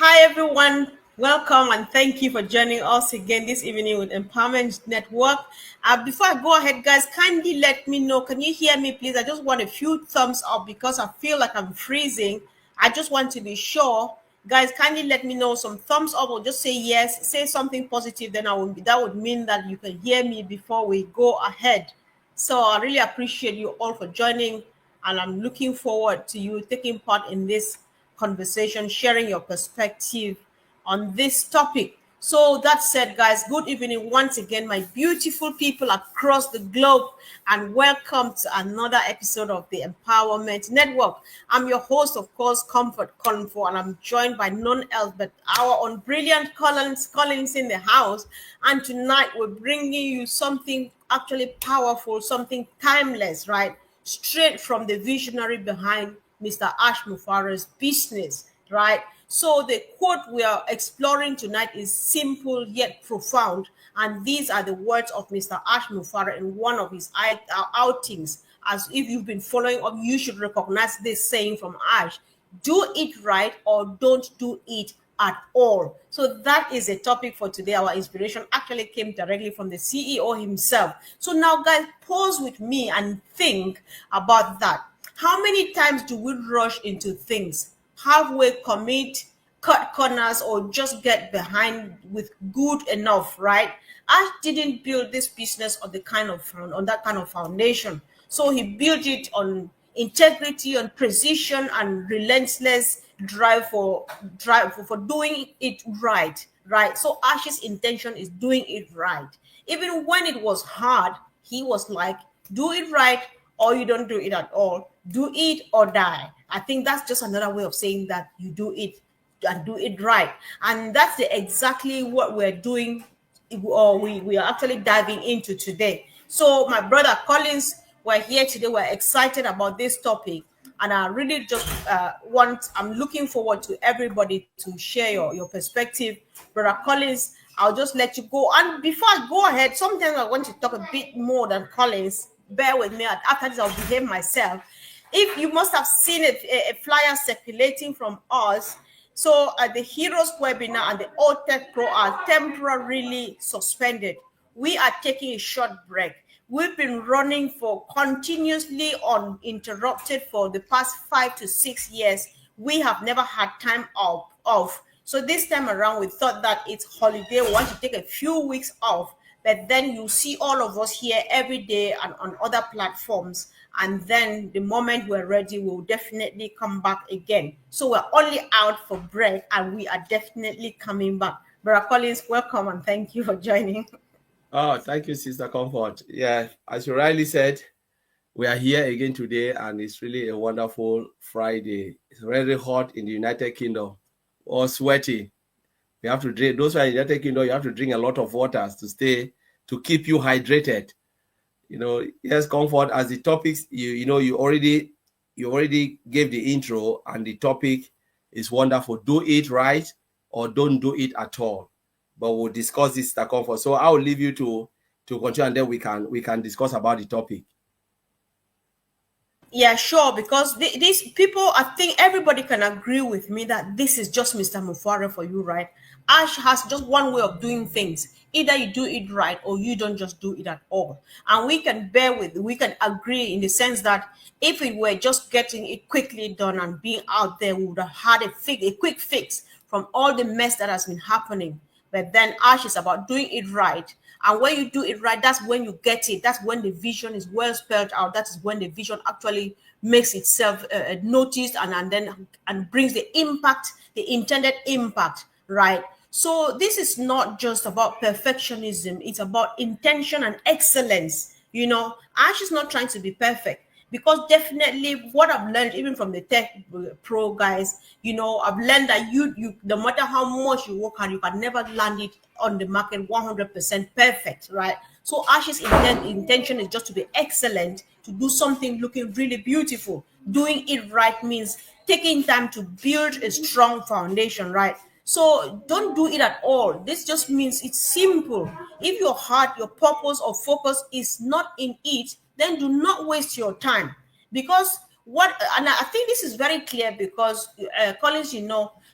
Hi, everyone. Welcome and thank you for joining us again this evening with Empowerment Network. Before I go ahead, guys, kindly let me know. Can you hear me, please? I just want a few thumbs up because I feel like I'm freezing. I just want to be sure. Guys, kindly let me know some thumbs up or just say yes, say something positive. Then that would mean that you can hear me before we go ahead. So I really appreciate you all for joining, and I'm looking forward to you taking part in this conversation, sharing your perspective on this topic. So that said, guys, good evening once again, my beautiful people across the globe, and welcome to another episode of the Empowerment Network. I'm your host, of course, Comfort Comfort, and I'm joined by none else but our own brilliant Collins in the house. And tonight we're bringing you something actually powerful, something timeless, right? Straight from the visionary behind Mr. Ash Mufara's business, right? So the quote we are exploring tonight is simple yet profound, and these are the words of Mr. Ash Mufara in one of his outings. As if you've been following up, you should recognize this saying from Ash: "Do it right or don't do it at all." So that is a topic for today. Our inspiration actually came directly from the CEO himself. So now, guys, pause with me and think about that. How many times do we rush into things, halfway commit, cut corners, or just get behind with good enough, right? Ash didn't build this business on that kind of foundation. So he built it on integrity, on precision, and relentless drive for doing it right. Right. So Ash's intention is doing it right. Even when it was hard, he was like, do it right or you don't do it at all. Do it or die. I think that's just another way of saying that you do it and do it right. And that's exactly what we're doing, or we are actually diving into today. So my brother Collins, we're here today. We're excited about this topic. And I really just I'm looking forward to everybody to share your perspective. Brother Collins, I'll just let you go. And before I go ahead, sometimes I want to talk a bit more than Collins. Bear with me. After this, I'll behave myself. If you must have seen a flyer circulating from us, so the Heroes webinar and the Old Tech Pro are temporarily suspended. We are taking a short break. We've been running for continuously uninterrupted for the past 5 to 6 years. We have never had time off. So this time around, we thought that it's holiday. We want to take a few weeks off, but then you see all of us here every day and on other platforms. And then the moment we're ready, we'll definitely come back again. So we're only out for break and we are definitely coming back. Brother Collins, welcome and thank you for joining. Oh, thank you, Sister Comfort. Yeah, as you rightly said, we are here again today, and it's really a wonderful Friday. It's very hot in the United Kingdom, or sweaty. You have to drink. Those who are in the United Kingdom, you have to drink a lot of water to keep you hydrated. Yes, Comfort. As the topics, you already gave the intro, and the topic is wonderful. Do it right or don't do it at all. But we'll discuss this, Sister Comfort. So I will leave you to continue, and then we can discuss about the topic. Yeah, sure. Because these people, I think everybody can agree with me that this is just Mr. Mufara for you, right? Ash has just one way of doing things. Either you do it right or you don't just do it at all. And we can agree in the sense that if we were just getting it quickly done and being out there, we would have had a quick fix from all the mess that has been happening. But then Ash is about doing it right. And when you do it right, that's when you get it. That's when the vision is well spelled out. That is when the vision actually makes itself noticed and brings the impact, the intended impact, right? So this is not just about perfectionism. It's about intention and excellence. Ash is not trying to be perfect, because definitely what I've learned even from the tech pro guys, I've learned that you no matter how much you work hard, you can never land it on the market 100% perfect, right? So Ash's intention is just to be excellent, to do something looking really beautiful. Doing it right means taking time to build a strong foundation, right? So don't do it at all. This just means it's simple. If your heart, your purpose or focus is not in it, then do not waste your time. Because and I think this is very clear because Collins,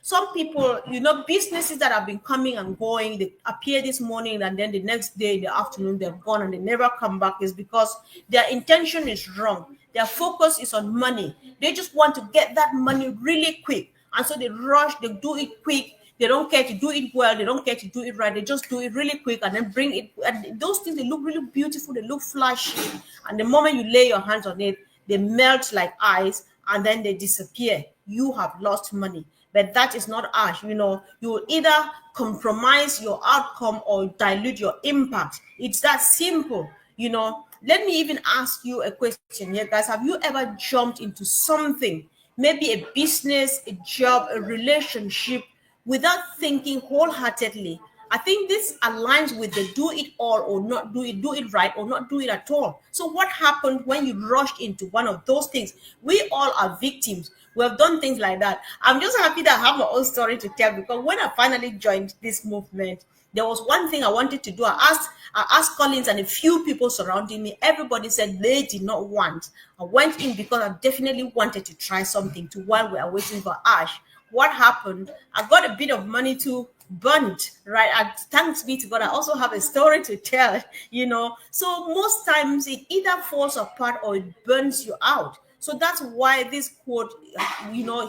Some people, businesses that have been coming and going, they appear this morning and then the next day in the afternoon they're gone and they never come back, is because their intention is wrong. Their focus is on money. They just want to get that money really quick. And so they rush, they do it quick. They don't care to do it well. They don't care to do it right. They just do it really quick and then bring it. And those things, they look really beautiful. They look flashy. And the moment you lay your hands on it, they melt like ice and then they disappear. You have lost money. But that is not ash. You will either compromise your outcome or dilute your impact. It's that simple. Let me even ask you a question here, guys. Have you ever jumped into something, maybe a business, a job, a relationship, without thinking wholeheartedly? I think this aligns with the do it all or not do it right or not do it at all. So what happened when you rushed into one of those things? We all are victims. We have done things like that. I'm just happy that I have my own story to tell, because when I finally joined this movement, there was one thing I wanted to do. I asked Collins and a few people surrounding me. Everybody said they did not want. I went in because I definitely wanted to try something to while we are waiting for Ash. What happened? I got a bit of money to burnt, right? And thanks be to God, I also have a story to tell. So most times it either falls apart or it burns you out. So that's why this quote,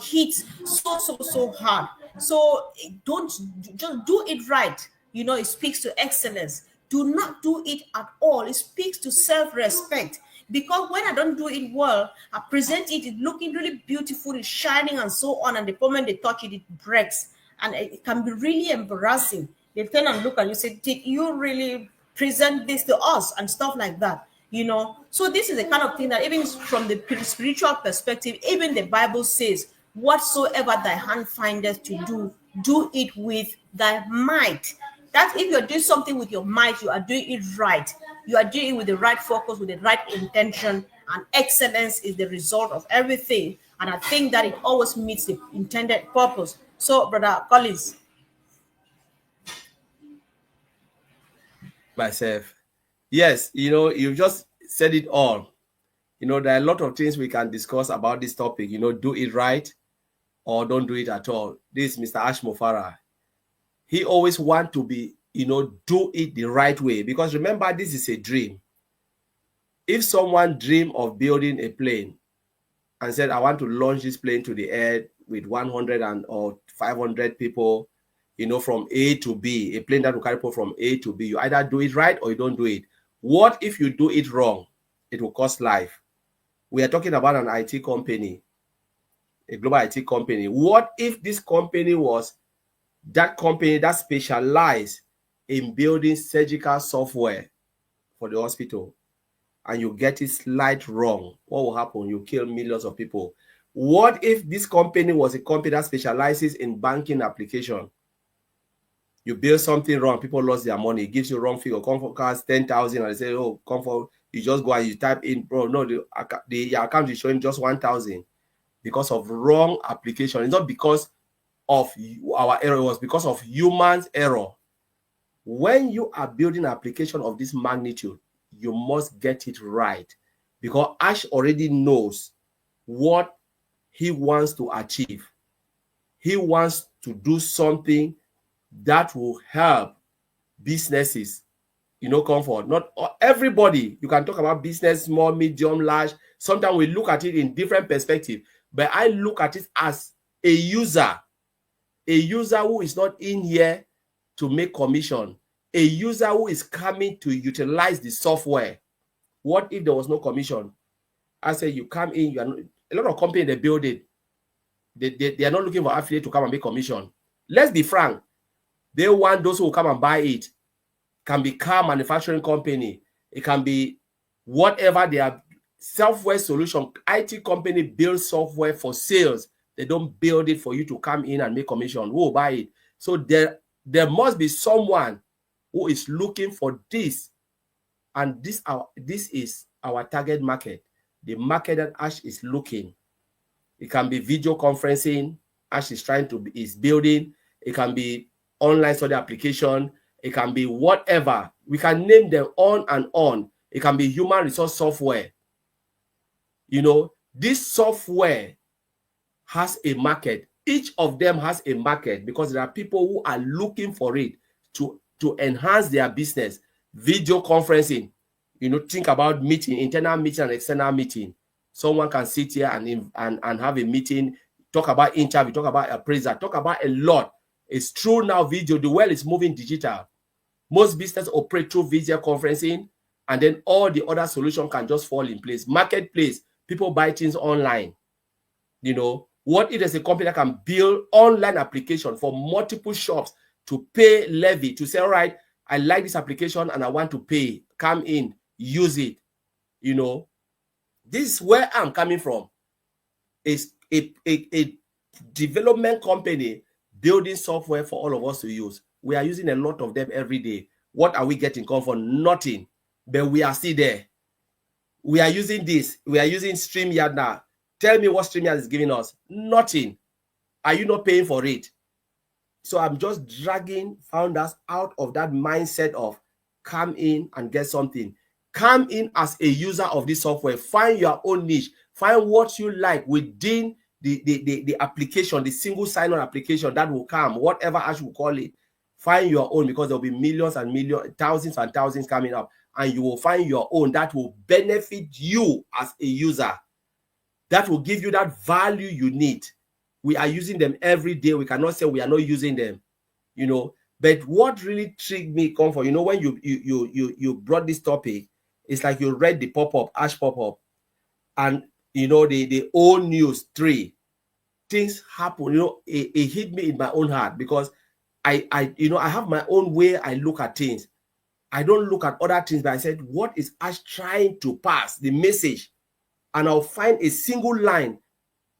hits so hard. So don't just do it right. It speaks to excellence. Do not do it at all. It speaks to self-respect. Because when I don't do it well, I present it looking really beautiful, it's shining and so on. And the moment they touch it, it breaks. And it can be really embarrassing. They turn and look and you say, did you really present this to us? And stuff like that. So this is the kind of thing that even from the spiritual perspective, even the Bible says, whatsoever thy hand findeth to do it with thy might. That if you're doing something with your might, you are doing it right. You are doing it with the right focus, with the right intention, and excellence is the result of everything. And I think that it always meets the intended purpose. So, Brother Collins. Myself. Yes, you just said it all. There are a lot of things we can discuss about this topic. Do it right or don't do it at all. This is Mr. Ash Mofara. He always want to be, do it the right way, because remember, this is a dream. If someone dream of building a plane and said, I want to launch this plane to the air with 100 or 500 people, from A to B, a plane that will carry people from A to B, you either do it right or you don't do it. What if you do it wrong? It will cost life. We are talking about an IT company, a global IT company. What if this company was that company that specialized in building surgical software for the hospital, and you get it slight wrong? What will happen? You kill millions of people. What if this company was a company that specializes in banking application? You build something wrong, people lost their money, it gives you wrong figure, comfort costs 10,000, and they say, oh, comfort, you just go and you type in, bro, no, the account is showing just 1,000 because of wrong application. It's not because of our error, it was because of humans' error. When you are building an application of this magnitude, you must get it right, because Ash already knows what he wants to achieve. He wants to do something that will help businesses, comfort. Not everybody. You can talk about business, small, medium, large. Sometimes we look at it in different perspective, but I look at it as a user who is not in here to make commission, a user who is coming to utilize the software. What if there was no commission? I say you come in, a lot of companies, they build it. They are not looking for affiliate to come and make commission. Let's be frank. They want those who will come and buy it. Can be car manufacturing company. It can be whatever they are. Software solution. IT company builds software for sales. They don't build it for you to come in and make commission. Who will buy it? So there must be someone who is looking for this. And this is our target market. The market that Ash is looking. It can be video conferencing. Ash is building. It can be online study application. It can be whatever. We can name them on and on. It can be human resource software. This software has a market. each of them has a market because there are people who are looking for it to enhance their business. Video conferencing, think about meeting, internal meeting and external meeting. Someone can sit here and have a meeting, talk about interview, talk about appraiser, talk about a lot. It's true now, video, the world is moving digital. Most business operate through video conferencing, and then all the other solutions can just fall in place. Marketplace, people buy things online. What if there's a company that can build online application for multiple shops to pay levy, to say, all right, I like this application and I want to pay, come in, use it. This is where I'm coming from. It's a development company building software for all of us to use. We are using a lot of them every day. What are we getting comfort? Nothing. But we are still there. We are using this. We are using StreamYard now. Tell me what StreamYard is giving us. Nothing. Are you not paying for it? So I'm just dragging founders out of that mindset of come in and get something. Come in as a user of this software. Find your own niche. Find what you like within the application, the single sign-on application that will come, whatever Ash will call it. Find your own, because there'll be millions and millions, thousands and thousands coming up, and you will find your own that will benefit you as a user. That will give you that value you need. We are using them every day. We cannot say we are not using them, But what really triggered me, Comfort, when you brought this topic, it's like you read the pop-up, Ash pop-up, and the old news 3 things happen. It hit me in my own heart, because I have my own way I look at things. I don't look at other things, but I said, what is Ash trying to pass, the message? And I'll find a single line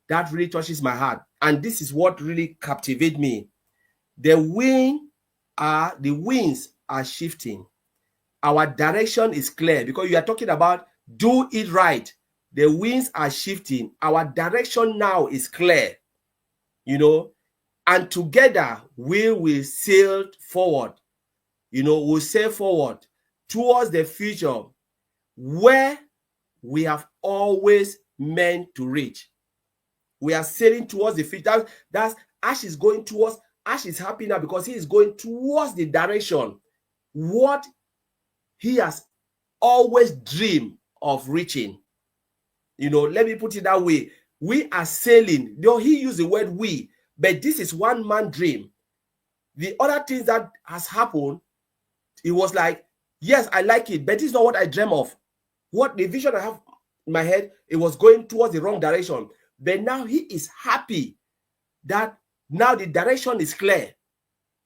that really touches my heart. And this is what really captivates me. The winds are shifting. Our direction is clear, because you are talking about do it right. The winds are shifting. Our direction now is clear, and together we will sail forward. We'll sail forward towards the future where we have always meant to reach. We are sailing towards the future. That's Ash is going towards. Ash is happy now because he is going towards the direction what he has always dreamed of reaching. Let me put it that way. We are sailing. He used the word we, but this is one man dream. The other things that has happened, it was like, yes, I like it, but this is not what I dream of. What the vision I have in my head, it was going towards the wrong direction. But now he is happy that now the direction is clear,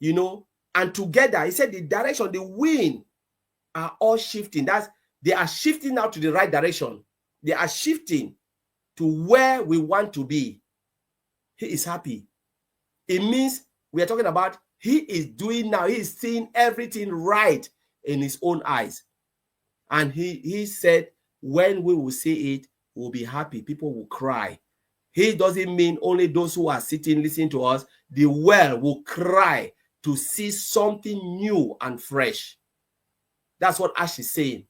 and together, he said the direction, the wind are all shifting. They are shifting now to the right direction. They are shifting to where we want to be. He is happy. It means we are talking about he is doing now, he is seeing everything right in his own eyes. And he said, when we will see it, we'll be happy. People will cry. He doesn't mean only those who are sitting listening to us. The world will cry to see something new and fresh. That's what Ash is saying.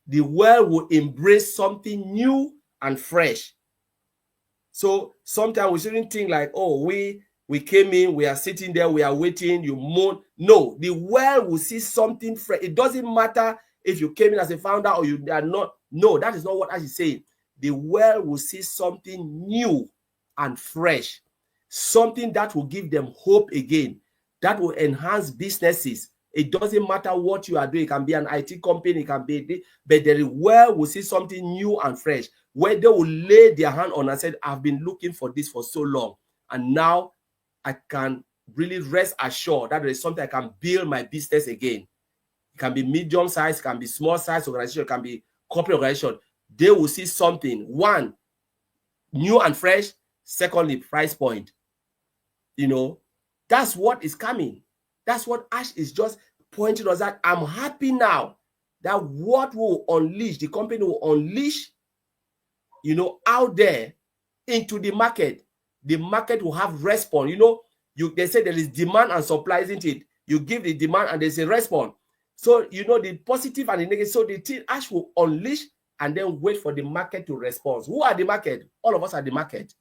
The world will embrace something new and fresh. So sometimes we shouldn't think like, oh, we came in, we are sitting there, we are waiting, you moan. No, the world will see something fresh. It doesn't matter if you came in as a founder or you are not. No, that is not what Ash is saying. The world will see something new and fresh, something that will give them hope again, that will enhance businesses. It doesn't matter what you are doing. It can be an IT company, it can be, but the world will see something new and fresh, where they will lay their hand on and say, I've been looking for this for so long, and now I can really rest assured that there is something I can build my business again. It can be medium size, it can be small size organization, it can be corporate organization. They will see something, one, new and fresh, secondly, price point. That's what is coming. That's what Ash is just pointing us at. I'm happy now that what will unleash, the company will unleash, out there into the market. The market will have response. They say there is demand and supply, isn't it? You give the demand and there's a response. So, the positive and the negative. So the thing Ash will unleash and then wait for the market to respond. Who are the market? All of us are the market.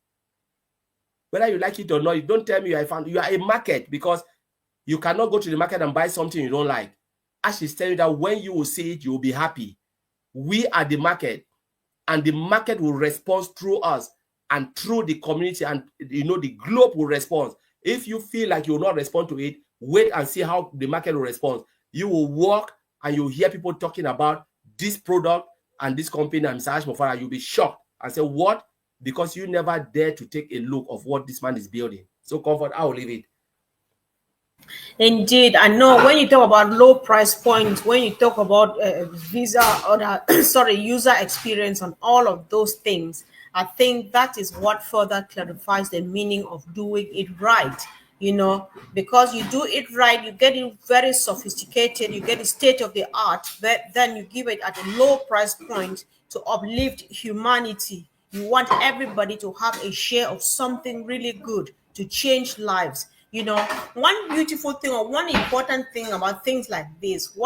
Whether you like it or not, you don't tell me you are a market, because you cannot go to the market and buy something you don't like. Ash is telling you that when you will see it, you will be happy. We are the market, and the market will respond through us and through the community, and the globe will respond. If you feel like you will not respond to it, wait and see how the market will respond. You will walk and you'll hear people talking about this product and this company and Mr. Ash Mofara. You'll be shocked and say, what? Because you never dare to take a look of what this man is building. So, Comfort, I will leave it. Indeed, I know when you talk about low price points, when you talk about visa or sorry, user experience and all of those things, I think that is what further clarifies the meaning of doing it right. Because you do it right, you get it very sophisticated, you get it state of the art, but then you give it at a low price point to uplift humanity. You want everybody to have a share of something really good to change lives. One beautiful thing or one important thing about things like this,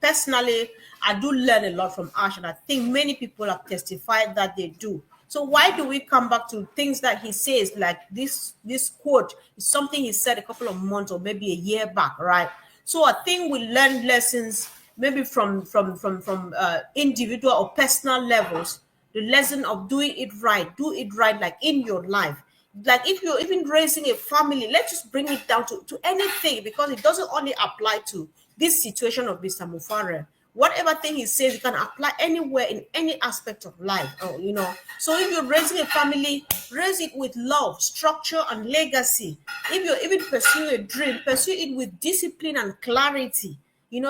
personally, I do learn a lot from Ash, and I think many people have testified that they do. So why do we come back to things that he says, like this quote is something he said a couple of months or maybe a year back, right? So I think we learn lessons maybe from individual or personal levels, the lesson of doing it right. Do it right, like in your life. Like if you're even raising a family, let's just bring it down to anything, because it doesn't only apply to this situation of Mr. Mufare. Whatever thing he says, you can apply anywhere in any aspect of life. So if you're raising a family, raise it with love, structure, and legacy. If you're even pursuing a dream, pursue it with discipline and clarity.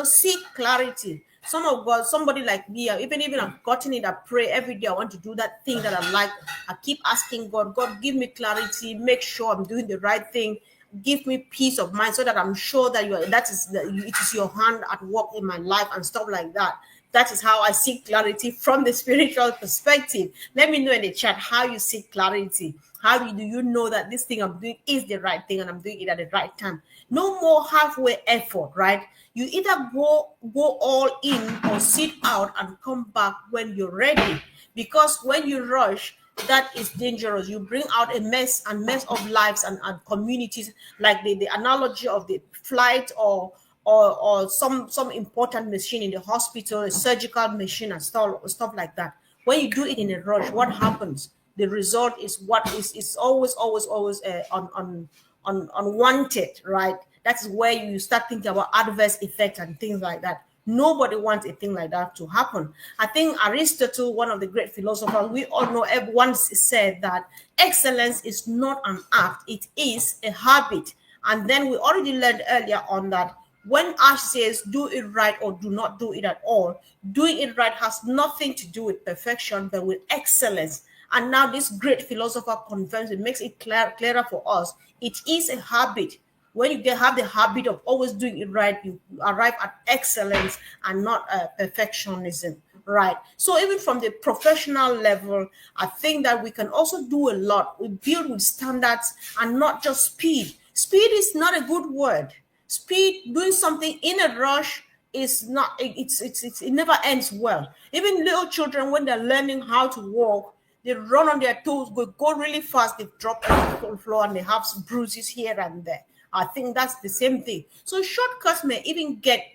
Seek clarity. Somebody like me, even I've gotten it, I pray every day. I want to do that thing that I like. I keep asking God, give me clarity, make sure I'm doing the right thing, give me peace of mind, so that I'm sure that it is your hand at work in my life and stuff like that. That is how I seek clarity from the spiritual perspective. Let me know in the chat how you seek clarity. How do you know that this thing I'm doing is the right thing and I'm doing it at the right time? No more halfway effort, right? You either go all in or sit out and come back when you're ready. Because when you rush, that is dangerous. You bring out a mess of lives and communities, like the analogy of the flight or some important machine in the hospital, a surgical machine and stuff like that. When you do it in a rush, what happens? The result is always unwanted, right? That is where you start thinking about adverse effects and things like that. Nobody wants a thing like that to happen. I think Aristotle, one of the great philosophers, we all know, once said that excellence is not an act, it is a habit. And then we already learned earlier on that when Ash says do it right or do not do it at all, doing it right has nothing to do with perfection, but with excellence. And now this great philosopher confirms it, makes it clearer for us. It is a habit. When you have the habit of always doing it right, you arrive at excellence and not perfectionism, right? So even from the professional level, I think that we can also do a lot. We build with standards and not just speed. Speed is not a good word. Speed, doing something in a rush, is not, it never ends well. Even little children, when they're learning how to walk, they run on their toes, go really fast, they drop on the floor and they have some bruises here and there. I think that's the same thing. So shortcuts may even get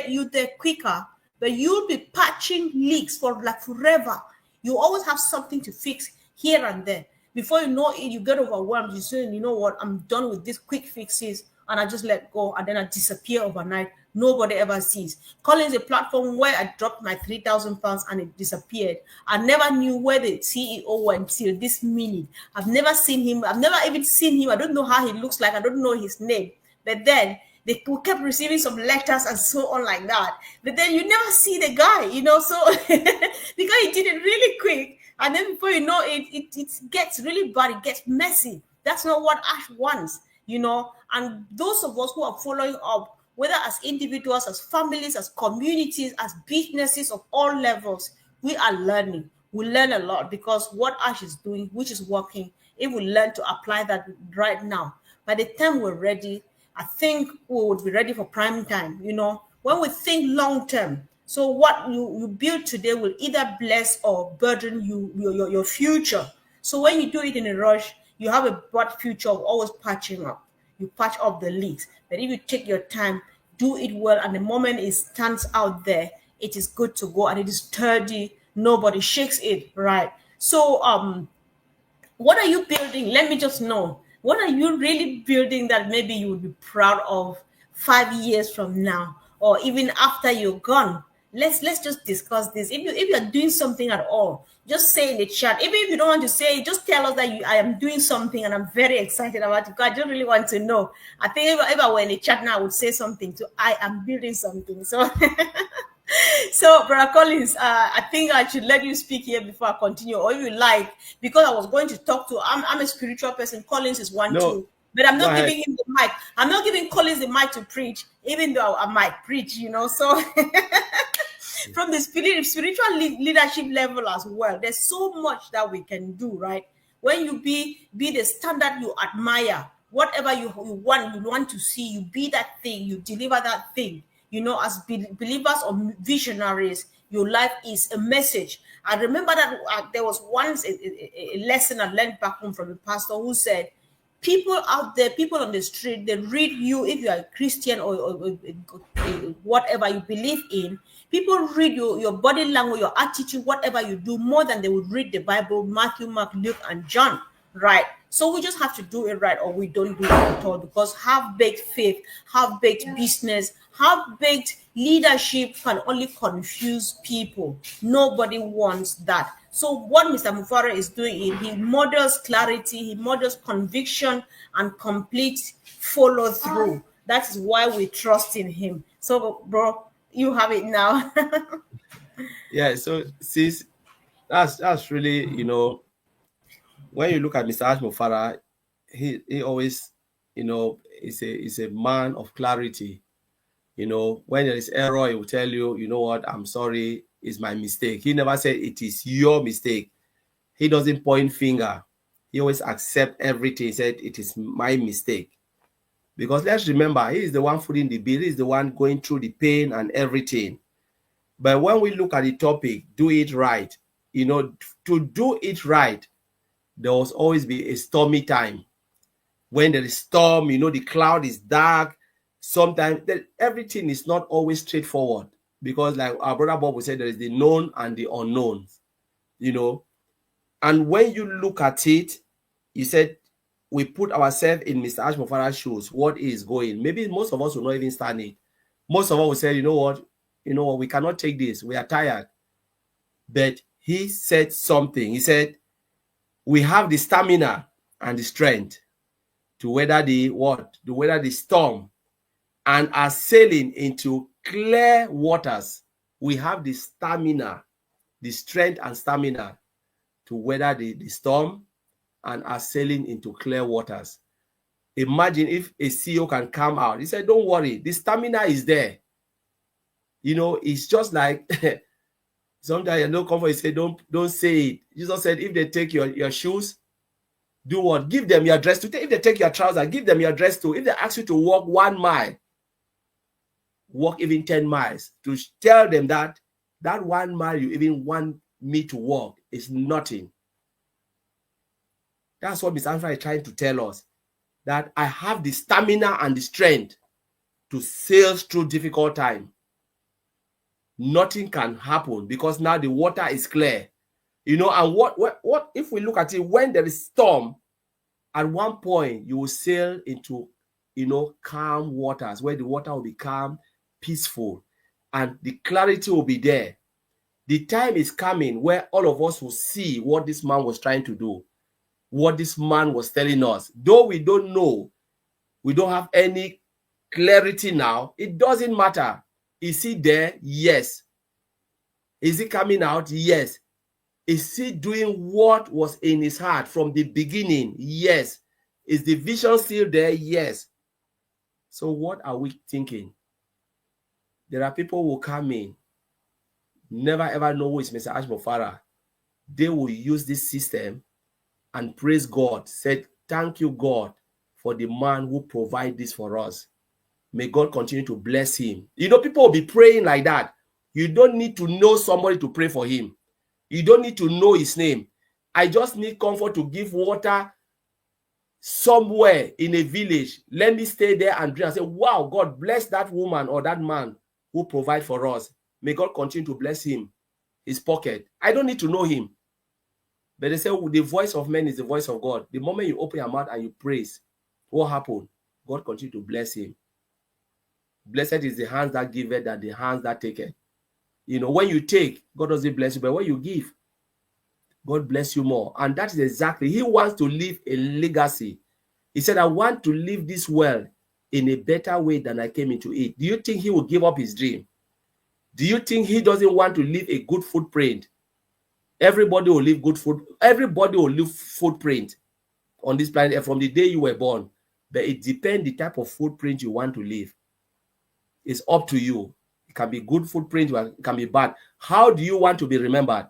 you there quicker, but you'll be patching leaks for like forever. You always have something to fix here and there. Before you know it, you get overwhelmed. You say, you know what, I'm done with these quick fixes, and I just let go, and then I disappear overnight. Nobody ever sees. Calling is a platform where I dropped my 3,000 pounds and it disappeared. I never knew where the CEO went till this minute. I've never seen him. I've never even seen him. I don't know how he looks like. I don't know his name. But then we kept receiving some letters and so on like that. But then you never see the guy, so because he did it really quick. And then before you know it, it gets really bad. It gets messy. That's not what Ash wants, And those of us who are following up, whether as individuals, as families, as communities, as businesses of all levels, we are learning. We learn a lot because what Ash is doing, which is working, if we learn to apply that right now, by the time we're ready, I think we would be ready for prime time. When we think long term, so what you build today will either bless or burden your future. So when you do it in a rush, you have a bright future of always patching up. You patch up the leaks. But if you take your time, do it well, and the moment it stands out there, it is good to go and it is sturdy. Nobody shakes it, right? So what are you building? Let me just know. What are you really building that maybe you would be proud of 5 years from now, or even after you're gone? Let's just discuss this. If you're doing something at all, just say in the chat. Even if you don't want to say it, just tell us that I am doing something and I'm very excited about it. Because I just really want to know. I think if I were in the chat now, I would say something to I am building something. So so, Brother Collins, I think I should let you speak here before I continue, or if you like, because I was going to talk to. I'm a spiritual person. Collins is one No, too, but I'm go not ahead. giving him the mic. I'm not giving Collins the mic to preach, even though I might preach, So, from the spiritual leadership level as well, there's so much that we can do, right? When you be the standard you admire, whatever you want to see, you be that thing, you deliver that thing. As believers or visionaries, your life is a message. I remember that there was once a lesson I learned back home from a pastor who said, people out there, people on the street, they read you if you are a Christian or whatever you believe in. People read your body language, your attitude, whatever you do, more than they would read the Bible, Matthew, Mark, Luke, and John, right? So we just have to do it right, or we don't do it at all. Because half-baked faith, half-baked business, half-baked leadership can only confuse people. Nobody wants that. So what Mr. Mufara is doing, he models clarity, he models conviction and complete follow through. That is why we trust in him. So, bro, you have it now. Yeah, so sis, that's really, when you look at Mr. Ashmofara, he always, is a man of clarity. When there is error, he will tell you, you know what, I'm sorry, it's my mistake. He never said it is your mistake. He doesn't point finger. He always accept everything. He said it is my mistake. Because let's remember, he is the one footing the bill. He is the one going through the pain and everything. But when we look at the topic, do it right, to do it right, there will always be a stormy time. When there is storm, the cloud is dark. Sometimes everything is not always straightforward, because like our brother Bob would say, there is the known and the unknowns, And when you look at it, you said we put ourselves in Mr. Ashmofara's shoes. What is going? Maybe most of us will not even stand it. Most of us will say, you know what, we cannot take this. We are tired. But he said something. He said, we have the stamina and the strength to weather the storm, and are sailing into clear waters. We have the stamina, the strength and stamina to weather the storm, and are sailing into clear waters. Imagine if a CEO can come out. He said, don't worry, the stamina is there. It's just like sometimes you know comfort. He said, don't say it. Jesus said, if they take your shoes, do what? Give them your dress to take. If they take your trousers, give them your dress to. If they ask you to walk 1 mile, walk even 10 miles, to tell them that 1 mile you even want me to walk is nothing. That's what Mr. Alpha is trying to tell us, that I have the stamina and the strength to sail through difficult time. Nothing can happen because now the water is clear. And what if we look at it, when there is storm, at one point you will sail into calm waters, where the water will be calm, peaceful, and the clarity will be there. The time is coming where all of us will see what this man was trying to do, what this man was telling us. Though we don't know, we don't have any clarity now, it doesn't matter. Is he there? Yes. Is he coming out? Yes. Is he doing what was in his heart from the beginning? Yes. Is the vision still there? Yes. So what are we thinking? There are people who come in, never ever know who is Mr. Ashmofara. They will use this system and praise God, said, thank you, God, for the man who provided this for us. May God continue to bless him. People will be praying like that. You don't need to know somebody to pray for him. You don't need to know his name. I just need comfort to give water somewhere in a village, let me stay there and drink and say, wow, God bless that woman or that man who provide for us. May God continue to bless him, his pocket. I don't need to know him. But they say the voice of men is the voice of God. The moment you open your mouth and you praise, what happened? God continue to bless him. Blessed is the hands that give it than the hands that take it. You know, when you take, God doesn't bless you, but when you give, God bless you more. And that is exactly, he wants to leave a legacy. He said, I want to leave this world in a better way than I came into it. Do you think he will give up his dream? Do you think he doesn't want to leave a good footprint? Everybody will leave good food. Everybody will leave footprint on this planet from the day you were born. But it depends the type of footprint you want to leave. It's up to you. It can be good footprint, it can be bad. How do you want to be remembered?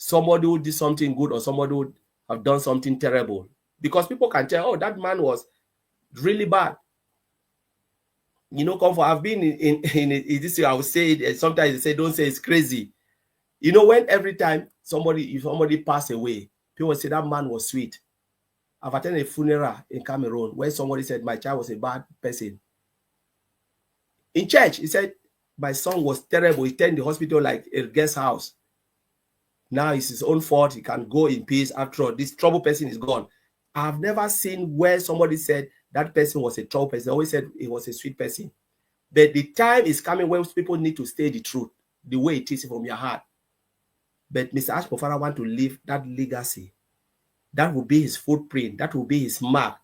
Somebody who did something good or somebody who have done something terrible? Because people can tell, oh, that man was really bad. You know, comfort. I've been in this. I would say it. Sometimes they say, don't say it's crazy. You know, when every time if somebody pass away, people say that man was sweet. I've attended a funeral in Cameroon where somebody said my child was a bad person. In church, he said my son was terrible. He turned the hospital like a guest house. Now it's his own fault. He can go in peace. After all, this trouble person is gone. I've never seen where somebody said that person was a trouble person. They always said he was a sweet person. But the time is coming when people need to say the truth, the way it is from your heart. But Mr. Ashpofara want to leave that legacy. That will be his footprint. That will be his mark.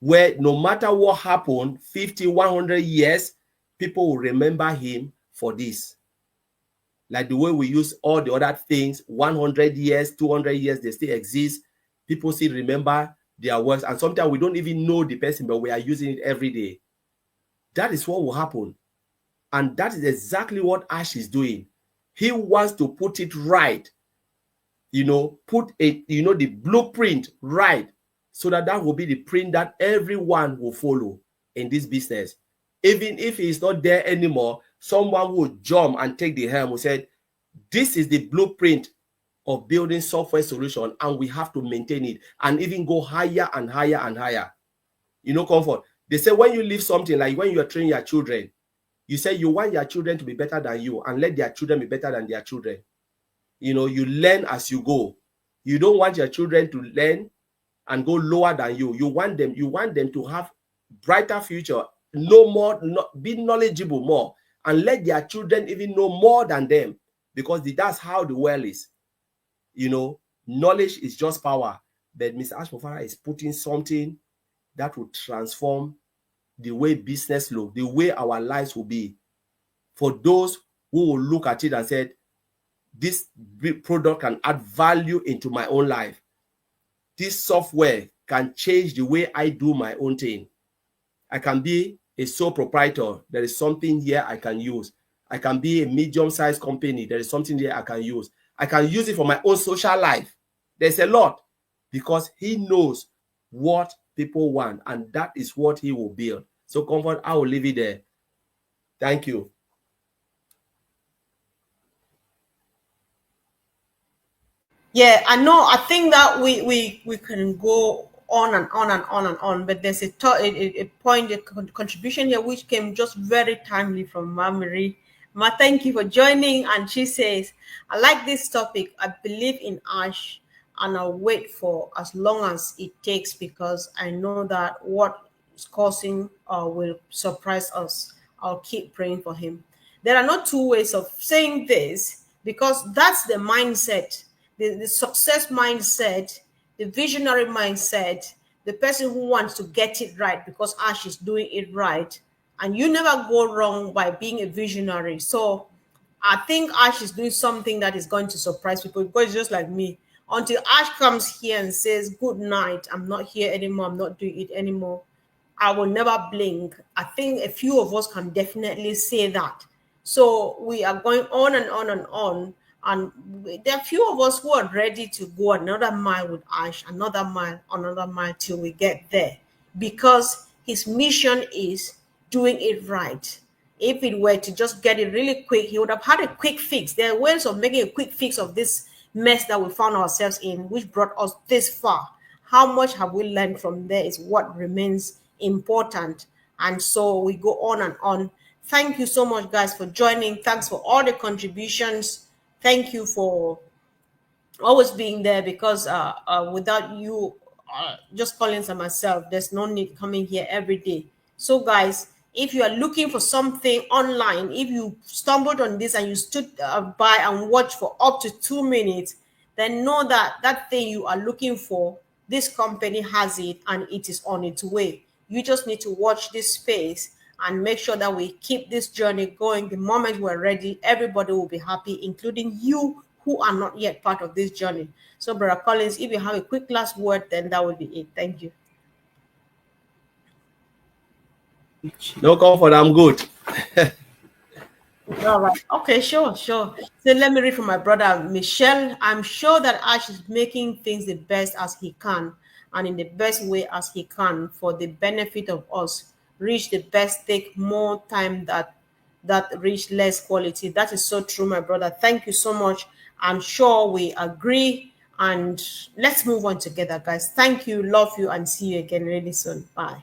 Where no matter what happened, 50, 100 years, people will remember him for this. Like the way we use all the other things, 100 years, 200 years, they still exist. People still remember their works. And sometimes we don't even know the person, but we are using it every day. That is what will happen. And that is exactly what Ash is doing. He wants to put it right. You know, put the blueprint right, so that will be the print that everyone will follow in this business. Even if he's not there anymore, someone will jump and take the helm who said, this is the blueprint of building software solution, and we have to maintain it and even go higher and higher and higher. You know, comfort. They say when you leave something, like when you are training your children, you say you want your children to be better than you and let their children be better than their children. You know, you learn as you go. You don't want your children to learn and go lower than you. You want them to have brighter future, know more, be knowledgeable more, and let their children even know more than them, because that's how the world is. You know, knowledge is just power. But Mr. Ashpofara is putting something that will transform the way business look, the way our lives will be. For those who will look at it and say, this product can add value into my own life. This software can change the way I do my own thing. I can be a sole proprietor. There is something here I can use. I can be a medium-sized company. There is something here I can use. I can use it for my own social life. There's a lot, because he knows what people want, and that is what he will build. So, comfort, I will leave it there. Thank you. Yeah, I know. I think that we can go on and on and on and on, but there's a point, a contribution here which came just very timely from Ma Marie. Ma, thank you for joining. And she says, I like this topic. I believe in Ash, and I'll wait for as long as it takes, because I know that what is causing will surprise us. I'll keep praying for him. There are not two ways of saying this, because that's the mindset, the success mindset, the visionary mindset, the person who wants to get it right because Ash is doing it right. And you never go wrong by being a visionary. So I think Ash is doing something that is going to surprise people, because it's just like me. Until Ash comes here and says, good night, I'm not here anymore, I'm not doing it anymore, I will never blink. I think a few of us can definitely say that. So we are going on and on and on. And there are few of us who are ready to go another mile with Ash, another mile till we get there. Because his mission is doing it right. If it were to just get it really quick, he would have had a quick fix. There are ways of making a quick fix of this mess that we found ourselves in, which brought us this far. How much have we learned from there is what remains important. And so we go on and on. Thank you so much, guys, for joining. Thanks for all the contributions. Thank you for always being there, because without you, just Collins and myself, there's no need coming here every day. So, guys, if you are looking for something online, if you stumbled on this and you stood by and watched for up to 2 minutes, then know that that thing you are looking for, this company has it and it is on its way. You just need to watch this space and make sure that we keep this journey going. The moment we're ready, everybody will be happy, including you who are not yet part of this journey. So, Brother Collins, if you have a quick last word, then that would be it. Thank you. No comfort, I'm good. All right. Okay, sure, sure. So let me read from my brother Michelle. I'm sure that Ash is making things the best as he can and in the best way as he can for the benefit of us. Reach the best take more time that reach less quality. That is so true, my brother. Thank you so much. I'm sure we agree, and let's move on together, guys. Thank you, love you, and see you again really soon. Bye.